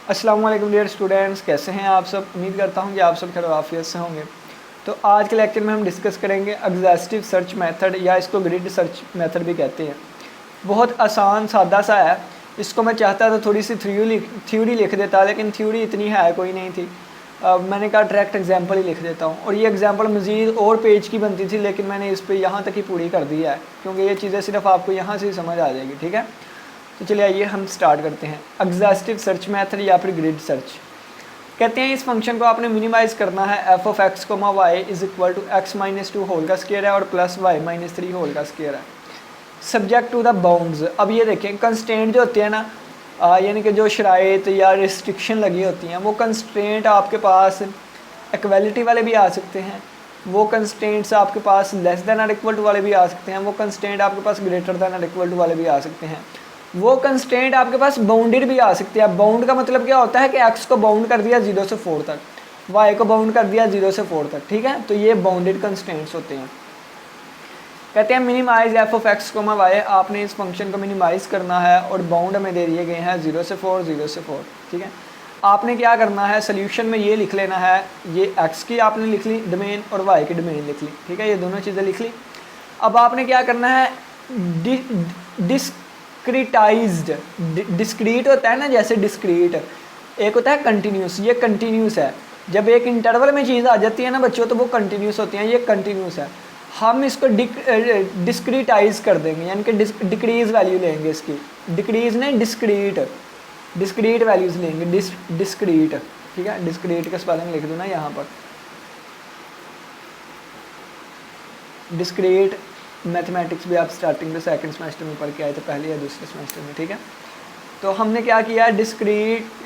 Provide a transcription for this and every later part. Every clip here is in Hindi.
अस्सलाम वालेकुम डियर स्टूडेंट्स, कैसे हैं आप सब। उम्मीद करता हूं कि आप सब खैर आफियत से होंगे। तो आज के लेक्चर में हम डिस्कस करेंगे एग्जॉस्टिव सर्च मेथड या इसको ग्रिड सर्च मेथड भी कहते हैं। बहुत आसान सादा सा है। इसको मैं चाहता था थोड़ी सी थ्योरी लिख देता, लेकिन थ्योरी इतनी है कोई नहीं थी। मैंने कहा डायरेक्ट एग्जाम्पल ही लिख देता हूँ, और ये एग्जाम्पल मज़ीद और पेज की बनती थी, लेकिन मैंने इस पर यहाँ तक ही पूरी कर दी है, क्योंकि ये चीज़ें सिर्फ आपको यहाँ से ही समझ आ जाएगी। ठीक है, तो चलिए आइए हम स्टार्ट करते हैं। एग्जॉस्टिव सर्च मेथड या फिर ग्रिड सर्च कहते हैं इस फंक्शन को आपने मिनिमाइज़ करना है। F of X comma Y is equal to X minus 2 whole का स्क्वायर है और प्लस वाई माइनस 3 होल का स्क्वायर है, सब्जेक्ट टू द बाउंड्स। अब ये देखें, कंस्ट्रेंट जो होते हैं ना, यानी कि जो शराइत या रिस्ट्रिक्शन लगी होती हैं, वो कंस्ट्रेंट आपके पास इक्वालिटी वाले भी आ सकते हैं, वो कंस्ट्रेंट्स आपके पास लेस देन और इक्वल टू वाले भी आ सकते हैं, वो कंस्ट्रेंट आपके पास ग्रेटर देन और इक्वल टू वाले भी आ सकते हैं, वो कंस्ट्रेंट आपके पास बाउंडेड भी आ सकते हैं। बाउंड का मतलब क्या होता है कि एक्स को बाउंड कर दिया 0 से 4 तक, वाई को बाउंड कर दिया 0 से 4 तक। ठीक है, तो ये बाउंडेड कंस्ट्रेंट्स होते हैं। कहते हैं minimise F of X comma Y, आपने इस फंक्शन को मिनिमाइज करना है और बाउंड में दे दिए गए हैं 0 से 4 0 से 4। ठीक है, आपने क्या करना है, सोल्यूशन में ये लिख लेना है, ये एक्स की आपने लिख ली डोमेन और वाई की डोमेन लिख ली। ठीक है, ये दोनों चीज़ें लिख ली। अब आपने क्या करना है, डिस्क्रीटाइज्ड, डिस्क्रीट होता है ना, जैसे डिस्क्रीट एक होता है कंटिन्यूस, ये कंटिन्यूस है। जब एक इंटरवल में चीज़ आ जाती है ना बच्चों, तो वो कंटिन्यूस होती हैं, ये कंटिन्यूस है। हम इसको डिस्क्रीटाइज कर देंगे, यानी कि डिक्रीज वैल्यू लेंगे इसकी, डिक्रीज नहीं डिस्क्रीट वैल्यूज़ लेंगे, डिस्क्रीट। ठीक है, डिस्क्रीट का स्पेलिंग लिख दो ना यहाँ पर, डिस्क्रीट। मैथमेटिक्स भी आप स्टार्टिंग में सेकंड सेमेस्टर में पढ़ के आए थे, पहले या दूसरे सेमेस्टर में। ठीक है, तो हमने क्या किया,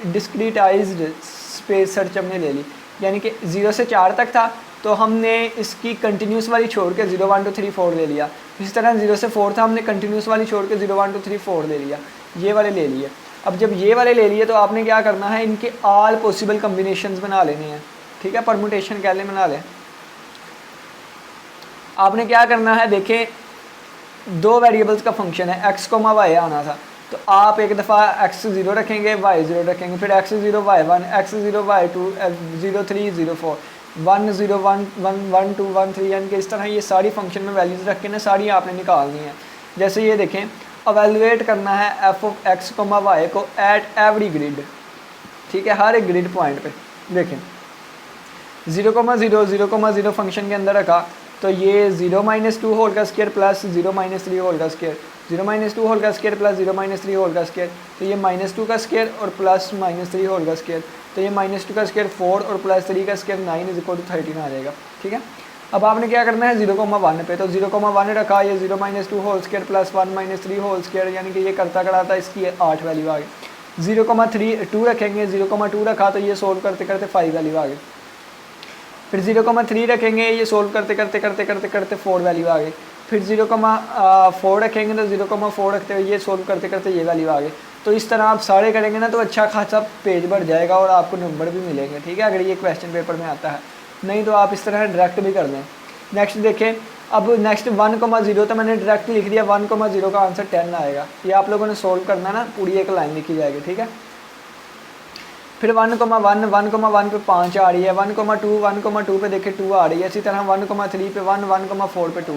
डिस्क्रीटाइज्ड स्पेस सर्च हमने ले ली, यानी कि 0 से 4 तक था, तो हमने इसकी कंटिन्यूस वाली छोड़ के 0 1 2 3 4 ले लिया। इसी तरह 0 से 4 था, हमने कंटिन्यूस वाली छोड़ के 0 1 2 3 4 ले लिया, ये वाले ले लिए। अब जब ये वाले ले लिए, तो आपने क्या करना है, इनके ऑल पॉसिबल कम्बिनेशंस बना लेने हैं। ठीक है, परमुटेशन कैसे बना लें। आपने क्या करना है, देखें 2 वेरिएबल्स का फंक्शन है, एक्स कोमा वाई आना था, तो आप एक दफ़ा x 0 रखेंगे, y 0 रखेंगे, फिर x 0 y 1, x 0 y 2, 0 3 0 4, 1 0 1 1 1 2 1 3, यानी कि इस तरह ये सारी फंक्शन में वैल्यूज़ रख के ना सारी आपने निकालनी है। जैसे ये देखें, एवेलुएट करना है F of X comma Y को एट एवरी ग्रिड। ठीक है, हर एक ग्रिड पॉइंट पे देखें 0,0 0,0 फंक्शन के अंदर रखा, तो ये 0 - 2 होल का स्क्वायर प्लस 0 - 3 होल का स्क्वायर, 0 - 2 होल का स्क्वायर प्लस 0 - 3 होल का स्क्वायर, तो ये -2 का स्क्वायर और प्लस -3 होल का स्क्वायर, तो ये -2 का स्क्वायर 4 और प्लस 3 का स्क्वायर 9 = 13 आ जाएगा। ठीक है, अब आपने क्या करना है, 0,1 पे, तो 0,1 रखा, ये 0 - 2 whole square plus 1 - 3 whole square, यानी कि ये करता कराता इसकी 8 वैल्यू आ गई। 0,2 रखेंगे, 0,2 रखा, तो ये सोल्व करते करते 5 वैल्यू आ गई। फिर 0,3 रखेंगे, ये सोल्व करते करते 4 वैल्यू आ गई। फिर 0,4 रखेंगे, तो 0,4 रखते हुए ये सोल्व करते करते ये वैल्यू आ गई। तो इस तरह आप सारे करेंगे ना, तो अच्छा खासा पेज बढ़ जाएगा और आपको नंबर भी मिलेंगे। ठीक है, अगर ये क्वेश्चन पेपर में आता है, नहीं तो आप इस तरह डायरेक्ट भी कर दें। नेक्स्ट देखें, अब नेक्स्ट 1,0, तो मैंने डायरेक्ट लिख दिया 1,0 का आंसर 10 आएगा। ये आप लोगों ने सोल्व करना ना, पूरी एक लाइन लिखी जाएगी। ठीक है, फिर 1,1 पे 5 आ रही है, 1,2 पे देखें 2 आ रही है, इसी तरह 1,3 पे 1, 1,4 पे 2,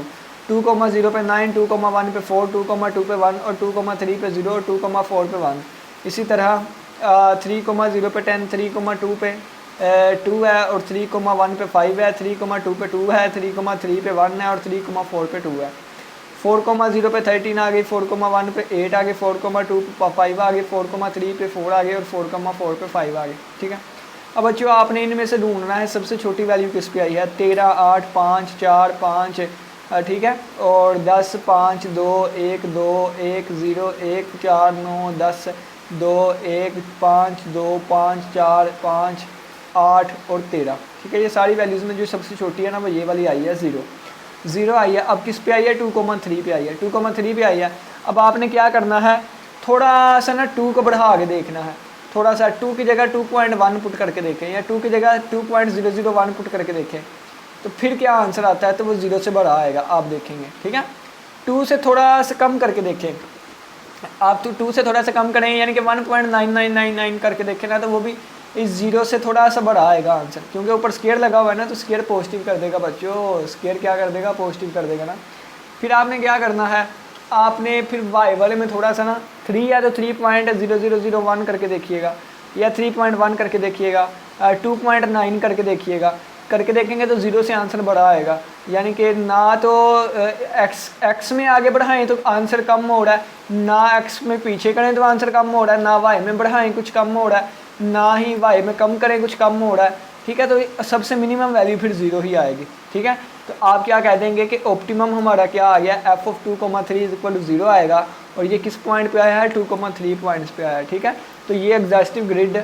2,0 पे 9, 2,1 पे 4, 2,2 पे 1 और 2,3 पे 0 और 2,4 पे 1। इसी तरह 3,0 पे 10, 3,2 पे 2 है और 3,1 पे 5 है, 3,2 पे 2 है, 3,3 पे 1 है और 3,4 पे 2 है। 4,0 पे 13 आ गई, 4,1 पे 8 आ गई, 4,2 पे 5 आ गई, 4,3 पे 4 आ गई और 4,4 पे 5 आ गई। ठीक है, अब बच्चों आपने इनमें से ढूंढना है सबसे छोटी वैल्यू किस पे आई है। 13 8 5 4 5, ठीक है, और 10 5 2 1 2 1 0 1 4 9 10 2 1 5 2 5 4 5 8 और 13। ठीक है, ये सारी वैल्यूज़ में जो सबसे छोटी है ना, वो ये वाली आई है 0 आई है। अब किस पे आई है, 2,3 पे आई है, 2,3 पे आई है। अब आपने क्या करना है, थोड़ा सा ना 2 को बढ़ा के देखना है, थोड़ा सा 2 की जगह 2.1 पुट करके देखें, या 2 की जगह 2.001 पुट करके देखें, तो फिर क्या आंसर आता है, तो वो 0 से बड़ा आएगा, आप देखेंगे। ठीक है, 2 से थोड़ा सा कम करके देखें, आप तो 2 से थोड़ा सा कम करें यानी कि 1.9999 करके देखें ना, तो वो भी इस जीरो से थोड़ा सा बड़ा आएगा आंसर, क्योंकि ऊपर स्केयर लगा हुआ है ना, तो स्केयर पॉजिटिव कर देगा बच्चों, स्केयर क्या कर देगा, पॉजिटिव कर देगा ना। फिर आपने क्या करना है, आपने फिर वाई वाले में थोड़ा सा ना 3 या तो 3.0001 करके देखिएगा, या 3.1 करके देखिएगा, 2.9 करके देखिएगा। करके देखेंगे तो ज़ीरो से आंसर बड़ा आएगा, यानी कि ना तो एक्स में आगे बढ़ाएं तो आंसर कम हो रहा है, ना एक्स में पीछे करें तो आंसर कम हो रहा है, ना वाई में बढ़ाएं कुछ कम हो रहा है, ना ही वाई में कम करें कुछ कम हो रहा है। ठीक है, तो सबसे मिनिमम वैल्यू फिर ज़ीरो ही आएगी। ठीक है, तो आप क्या कह देंगे कि ऑप्टिमम हमारा क्या आ गया, f(2,3) = 0 आएगा, और ये किस पॉइंट पे आया है, 2,3 पॉइंट्स पे आया है। ठीक है, तो ये एग्जॉस्टिव ग्रिड,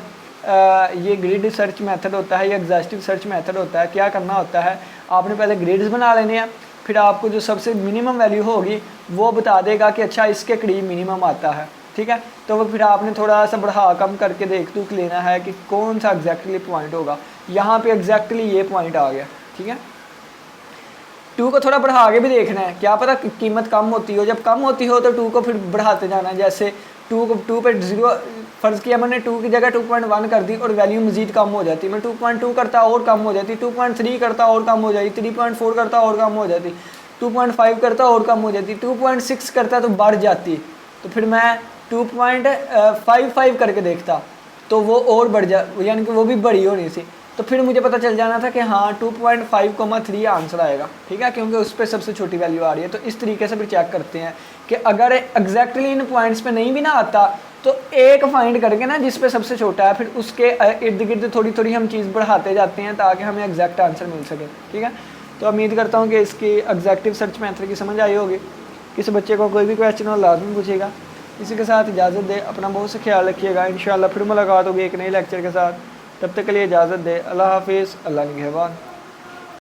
ये ग्रिड सर्च मेथड होता है, ये एग्जॉस्टिव सर्च मेथड होता है। क्या करना होता है, आपने पहले ग्रिड्स बना लेने हैं, फिर आपको जो सबसे मिनिमम वैल्यू होगी वो बता देगा कि अच्छा इसके करीब मिनिमम आता है। ठीक है, तो वो फिर आपने थोड़ा सा बढ़ा कम करके देख लेना है कि कौन सा एग्जैक्टली पॉइंट होगा। यहाँ पे एग्जैक्टली ये पॉइंट आ गया। ठीक है, 2 को थोड़ा बढ़ा के भी देखना है, क्या पता कीमत कम होती हो, जब कम होती हो तो 2 को फिर बढ़ाते जाना है। जैसे 2 पे 0 फ़र्ज़ किया मैंने, 2 की जगह 2.1 कर दी और वैल्यू मज़ीद कम हो जाती, मैं 2.2 करता और कम हो जाती, 2.3 करता और कम हो जाती, 3.4 करता और कम हो जाती, 2.5 करता और कम हो जाती, 2.6 करता तो बढ़ जाती। तो फिर मैं 2.55 करके देखता तो वो और बढ़ जा, यानी कि वो भी बड़ी होनी सी, तो फिर मुझे पता चल जाना था कि हाँ 2.5,3 आंसर आएगा। ठीक है, क्योंकि उस पर सबसे छोटी वैल्यू आ रही है। तो इस तरीके से फिर चेक करते हैं कि अगर एग्जैक्टली इन पॉइंट्स पे नहीं भी ना आता तो एक फाइंड करके ना जिस पे सबसे छोटा है, फिर उसके इर्द गिर्द थोड़ी थोड़ी हम चीज़ बढ़ाते जाते हैं ताकि हमें एग्जैक्ट आंसर मिल सके। ठीक है, तो उम्मीद करता हूँ कि इसकी एग्जैक्टिव सर्च मेथड की समझ आई होगी। किसी बच्चे को कोई भी क्वेश्चन हो लाजमी पूछेगा। इसी के साथ इजाज़त दे, अपना बहुत से ख्याल रखिएगा। इंशाल्लाह फिर मुलाकात होगी एक नए लेक्चर के साथ, तब तक के लिए इजाज़त दे। अल्लाह हाफिज़, अल्लाह निगहबान।